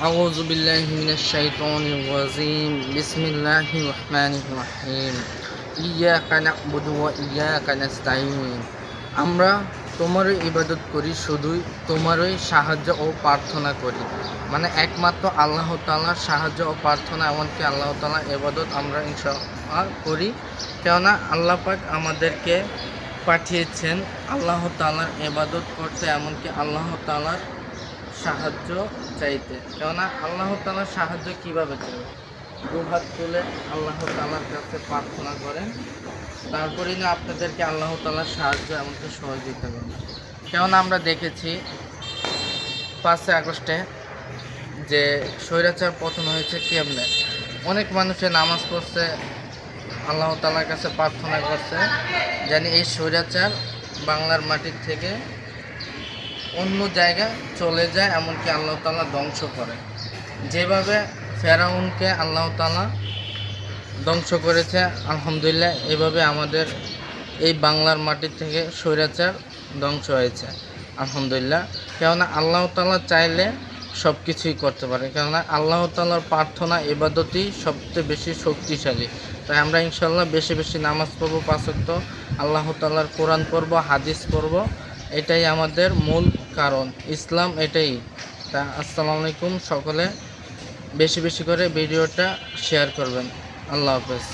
আউযু বিল্লাহি মিনাশ শাইতানির রাজিম। বিসমিল্লাহির রহমানির রহিম। ইয়্যাকা না'বুদু ওয়া ইয়্যাকা নাস্তাঈন। আমরা তোমারই ইবাদত করি, শুধুই তোমারই সাহায্য ও প্রার্থনা করি। মানে একমাত্র আল্লাহ তাআলার সাহায্য ও প্রার্থনা, এমনকি আল্লাহ তাআলার ইবাদত আমরা ইনশাআল্লাহ করি। কেননা আল্লাহ পাক আমাদেরকে পাঠিয়েছেন আল্লাহ তাআলার ইবাদত করতে, এমনকি আল্লাহ তাআলার সাহায্য চাইতে। কেননা আল্লাহ তাআলার সাহায্য কিভাবে চাইবে? দুহাত তুলে আল্লাহ তাআলার কাছে প্রার্থনা করেন, তারপরেই না আপনাদেরকে আল্লাহ তাআলার সাহায্য এমনকি সহযোগিতা করবে। কেননা আমরা দেখেছি 5 আগস্টে যে স্বৈরাচার পতন হয়েছে কেমনে। অনেক মানুষে নামাজ পড়ছে, আল্লাহ তাআলার কাছে প্রার্থনা করছে যেন এই স্বৈরাচার বাংলার মাটির থেকে অন্য জায়গায় চলে যায়, এমনকি আল্লাহ তাআলা ধ্বংস করে। যেভাবে ফেরাউনকে আল্লাহ তাআলা ধ্বংস করেছে, আলহামদুলিল্লাহ এভাবে আমাদের এই বাংলার মাটির থেকে স্বৈরাচার ধ্বংস হয়েছে, আলহামদুলিল্লাহ। কেননা আল্লাহ তাআলা চাইলে সব কিছুই করতে পারে। কেননা আল্লাহ তাআলার প্রার্থনা ইবাদতই সবচেয়ে বেশি শক্তিশালী। তাই আমরা ইনশাআল্লাহ বেশি বেশি নামাজ পড়ব, 5 ওয়াক্ত আল্লাহ তাআলার কোরআন পড়ব, হাদিস পড়ব। এটাই আমাদের মূল কারণ, ইসলাম এটাই। তা আসসালামু আলাইকুম, সকলে বেশি বেশি করে ভিডিওটা শেয়ার করবেন। আল্লাহ হাফেজ।